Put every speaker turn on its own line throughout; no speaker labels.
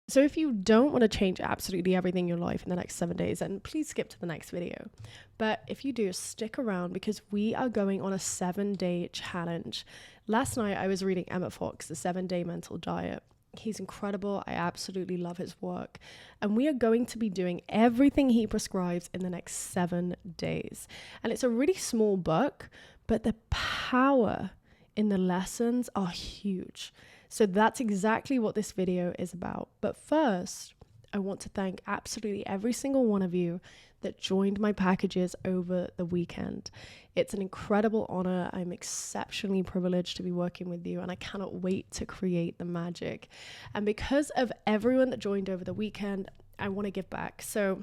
So if you don't want to change absolutely everything in your life in the next 7 days, then please skip to the next video. But if you do, stick around because we are going on a 7-day challenge. Last night I was reading Emmett Fox, The 7-Day Mental Diet. He's incredible. I absolutely love his work. And we are going to be doing everything he prescribes in the next 7 days. And it's a really small book, but the power in the lessons are huge. So that's exactly what this video is about. But first, I want to thank absolutely every single one of you that joined my packages over the weekend. It's an incredible honor. I'm exceptionally privileged to be working with you, and I cannot wait to create the magic. And because of everyone that joined over the weekend, I want to give back. So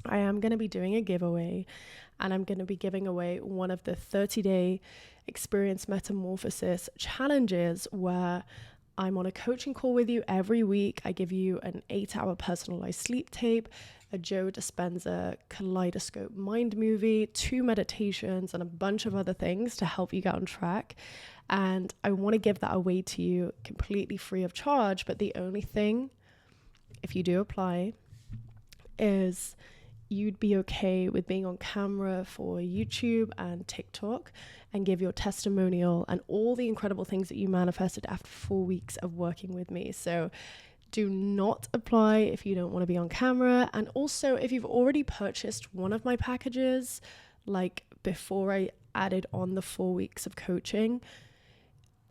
I am going to be doing a giveaway, and I'm going to be giving away one of the 30-day experience metamorphosis challenges where I'm on a coaching call with you every week. I give you an 8-hour personalized sleep tape, a Joe Dispenza kaleidoscope mind movie, 2 meditations, and a bunch of other things to help you get on track. And I want to give that away to you completely free of charge. But the only thing, if you do apply, is you'd be okay with being on camera for YouTube and TikTok and give your testimonial and all the incredible things that you manifested after 4 weeks of working with me. So do not apply if you don't want to be on camera. And also, if you've already purchased one of my packages, like before I added on the 4 weeks of coaching,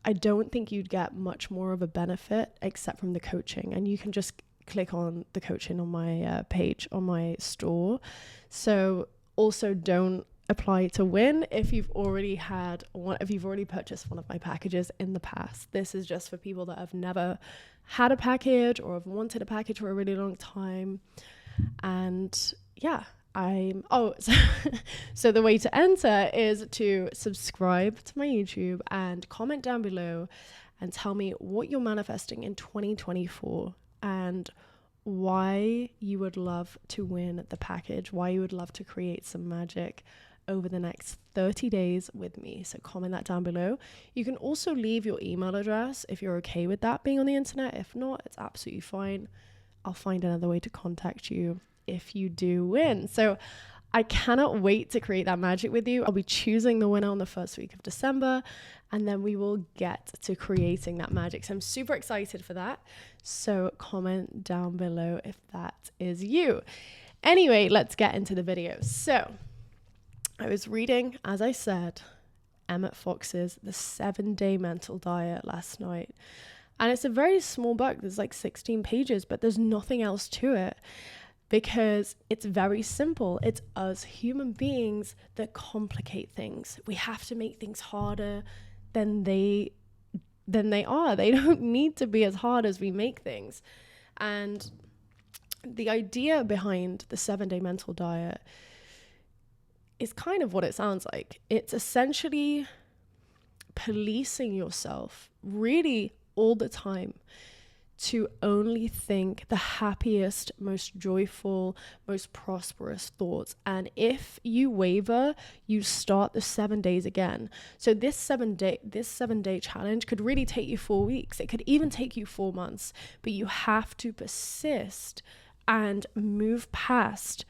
I don't think you'd get much more of a benefit except from the coaching. And you can just click on the coaching on my page on my store. So also don't apply to win if you've already purchased one of my packages in the past. This is just for people that have never had a package or have wanted a package for a really long time. And yeah, so the way to enter is to subscribe to my YouTube and comment down below and tell me what you're manifesting in 2024 and why you would love to win the package, why you would love to create some magic over the next 30 days with me. So comment that down below. You can also leave your email address if you're okay with that being on the internet. If not, it's absolutely fine. I'll find another way to contact you if you do win. So I cannot wait to create that magic with you. I'll be choosing the winner on the first week of December, and then we will get to creating that magic. So I'm super excited for that. So comment down below if that is you. Anyway, let's get into the video. So I was reading, as I said, Emmett Fox's The 7-Day Mental Diet last night. And it's a very small book. There's like 16 pages, but there's nothing else to it because it's very simple. It's us human beings that complicate things. We have to make things harder than they are. They don't need to be as hard as we make things. And the idea behind the 7-Day Mental Diet is kind of what it sounds like. It's essentially policing yourself really all the time to only think the happiest, most joyful, most prosperous thoughts. And if you waver, you start the 7 days again. So this 7-day challenge could really take you 4 weeks. It could even take you 4 months, but you have to persist and move past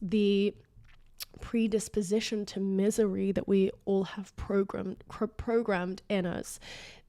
the predisposition to misery that we all have programmed in us,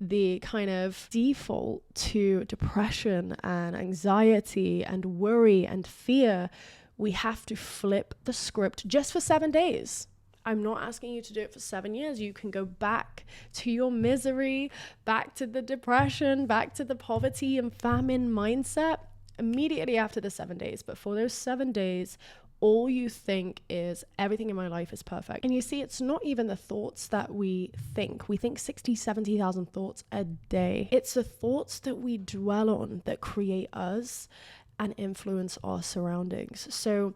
the kind of default to depression and anxiety and worry and fear. We have to flip the script just for 7 days. I'm not asking you to do it for 7 years. You can go back to your misery, back to the depression, back to the poverty and famine mindset immediately after the 7 days. But for those 7 days, all you think is everything in my life is perfect. And you see, it's not even the thoughts that we think. We think 60, 70,000 thoughts a day. It's the thoughts that we dwell on that create us and influence our surroundings. So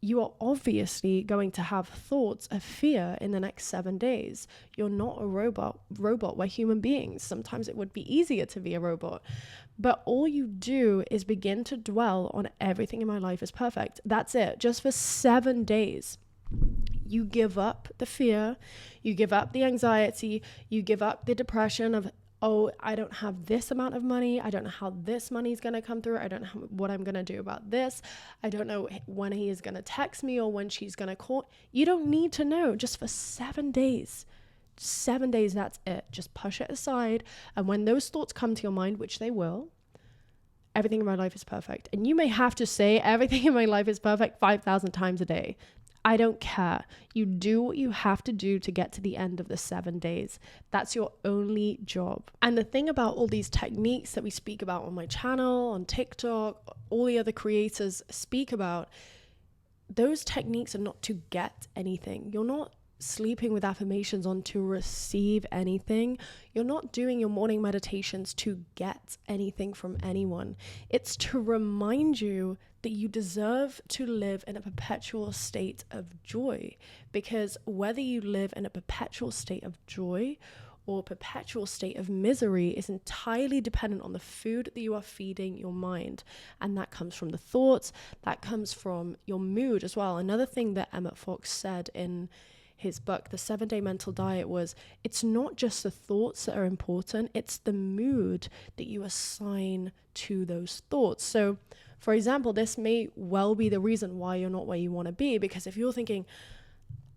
you are obviously going to have thoughts of fear in the next 7 days. You're not a robot. We're human beings. Sometimes it would be easier to be a robot. But all you do is begin to dwell on everything in my life is perfect. That's it. Just for 7 days. You give up the fear. You give up the anxiety. You give up the depression of oh, I don't have this amount of money. I don't know how this money is going to come through. I don't know what I'm going to do about this. I don't know when he is going to text me or when she's going to call. You don't need to know. Just for 7 days. 7 days, that's it. Just push it aside. And when those thoughts come to your mind, which they will, everything in my life is perfect. And you may have to say everything in my life is perfect 5,000 times a day. I don't care. You do what you have to do to get to the end of the 7 days. That's your only job. And the thing about all these techniques that we speak about on my channel, on TikTok, all the other creators speak about, those techniques are not to get anything. You're not sleeping with affirmations on to receive anything. You're not doing your morning meditations to get anything from anyone. It's to remind you that you deserve to live in a perpetual state of joy, because whether you live in a perpetual state of joy or perpetual state of misery is entirely dependent on the food that you are feeding your mind. And that comes from the thoughts, that comes from your mood as well. Another thing that Emmett Fox said in his book, The 7-Day Mental Diet, was it's not just the thoughts that are important, it's the mood that you assign to those thoughts. So, for example, this may well be the reason why you're not where you want to be, because if you're thinking,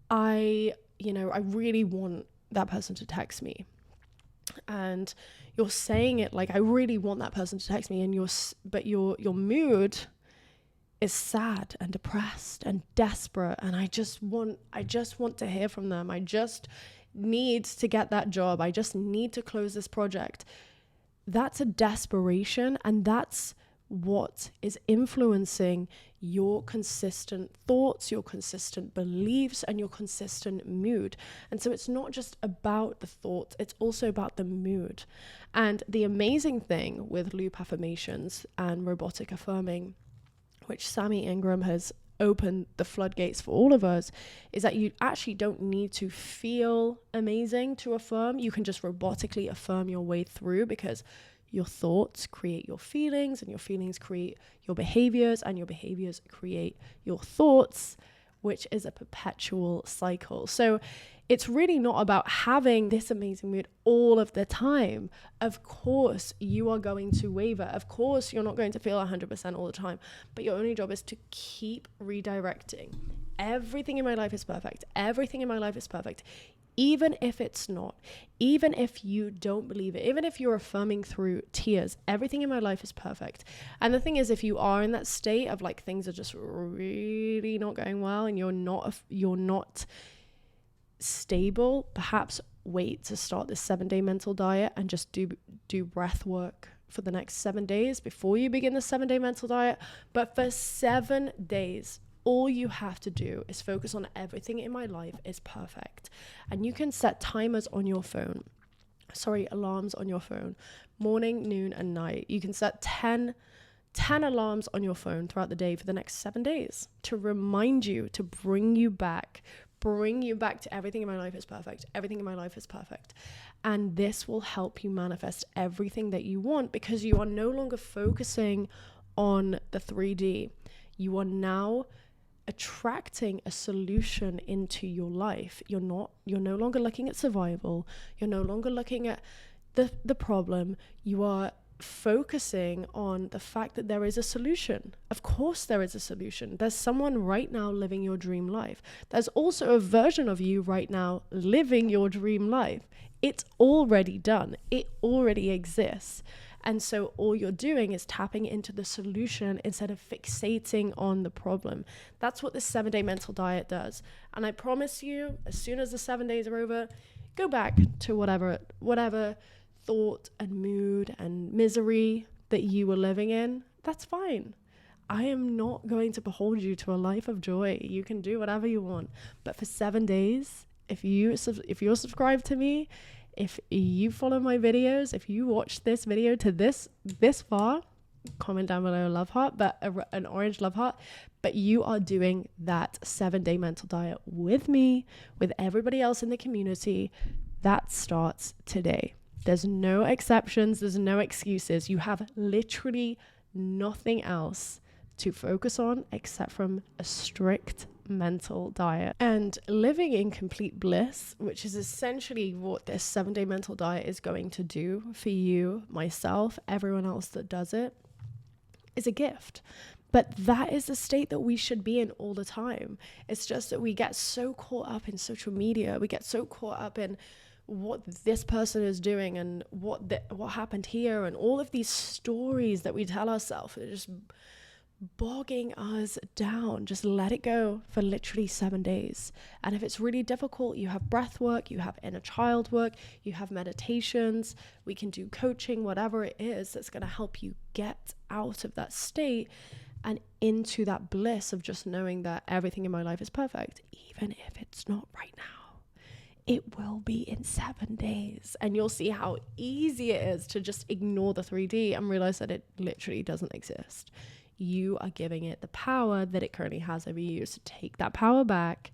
I really want that person to text me, and you're saying it like, I really want that person to text me, and your mood is sad and depressed and desperate, and I just want to hear from them. I just need to get that job. I just need to close this project. That's a desperation, and that's what is influencing your consistent thoughts, your consistent beliefs, and your consistent mood. And so it's not just about the thoughts, it's also about the mood. And the amazing thing with loop affirmations and robotic affirming, which Sammy Ingram has opened the floodgates for all of us, is that you actually don't need to feel amazing to affirm. You can just robotically affirm your way through, because your thoughts create your feelings, and your feelings create your behaviors, and your behaviors create your thoughts, which is a perpetual cycle. So it's really not about having this amazing mood all of the time. Of course, you are going to waver. Of course, you're not going to feel 100% all the time, but your only job is to keep redirecting. Everything in my life is perfect. Everything in my life is perfect. Even if it's not, even if you don't believe it, even if you're affirming through tears, everything in my life is perfect. And the thing is, if you are in that state of like things are just really not going well and you're not stable, perhaps wait to start this 7-day mental diet and just do breath work for the next 7 days before you begin the 7-day mental diet. But for 7 days, all you have to do is focus on everything in my life is perfect. And you can set timers on your phone. Alarms on your phone. Morning, noon, and night. You can set 10 alarms on your phone throughout the day for the next 7 days to remind you, to bring you back to everything in my life is perfect. Everything in my life is perfect. And this will help you manifest everything that you want, because you are no longer focusing on the 3D. You are now attracting a solution into your life. You're no longer looking at survival. You're no longer looking at the problem. You are focusing on the fact that there is a solution. Of course there is a solution. There's someone right now living your dream life. There's also a version of you right now living your dream life. It's already done. It already exists. And so all you're doing is tapping into the solution instead of fixating on the problem. That's what the 7-day mental diet does. And I promise you, as soon as the 7 days are over, go back to whatever thought and mood and misery that you were living in. That's fine. I am not going to behold you to a life of joy. You can do whatever you want. But for 7 days, if you're subscribed to me, if you follow my videos, if you watch this video to this far, comment down below a love heart, but an orange love heart. But you are doing that 7-day mental diet with me, with everybody else in the community. That starts today. There's no exceptions. There's no excuses. You have literally nothing else to focus on except from a strict mental diet. And living in complete bliss, which is essentially what this 7-day mental diet is going to do for you, myself, everyone else that does it, is a gift. But that is the state that we should be in all the time. It's just that we get so caught up in social media. We get so caught up in what this person is doing and what happened here, and all of these stories that we tell ourselves are just bogging us down. Just let it go for literally 7 days. And if it's really difficult, you have breath work, you have inner child work, you have meditations, we can do coaching, whatever it is that's going to help you get out of that state and into that bliss of just knowing that everything in my life is perfect, even if it's not right now. It will be in 7 days. And you'll see how easy it is to just ignore the 3D and realize that it literally doesn't exist. You are giving it the power that it currently has over you. So take that power back.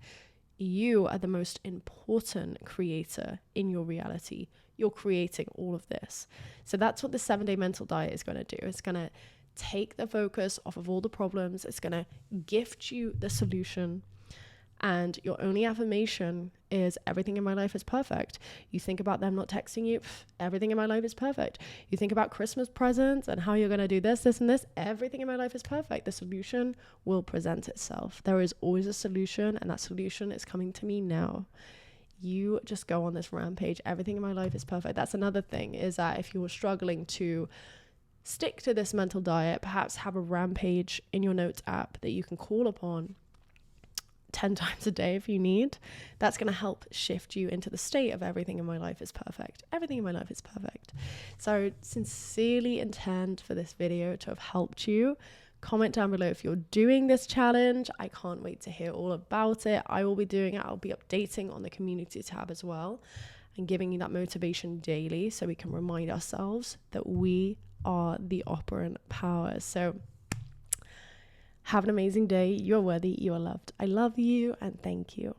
You are the most important creator in your reality. You're creating all of this. So that's what the 7-day mental diet is going to do. It's going to take the focus off of all the problems. It's going to gift you the solution. And your only affirmation is everything in my life is perfect. You think about them not texting you, everything in my life is perfect. You think about Christmas presents and how you're going to do this, this, and this, everything in my life is perfect. The solution will present itself. There is always a solution, and that solution is coming to me now. You just go on this rampage. Everything in my life is perfect. That's another thing, is that if you're struggling to stick to this mental diet, perhaps have a rampage in your notes app that you can call upon 10 times a day if you need. That's going to help shift you into the state of everything in my life is perfect. Everything in my life is perfect. So sincerely intend for this video to have helped you. Comment down below if you're doing this challenge. I can't wait to hear all about it. I will be doing it. I'll be updating on the community tab as well and giving you that motivation daily so we can remind ourselves that we are the operant powers. So have an amazing day. You are worthy. You are loved. I love you and thank you.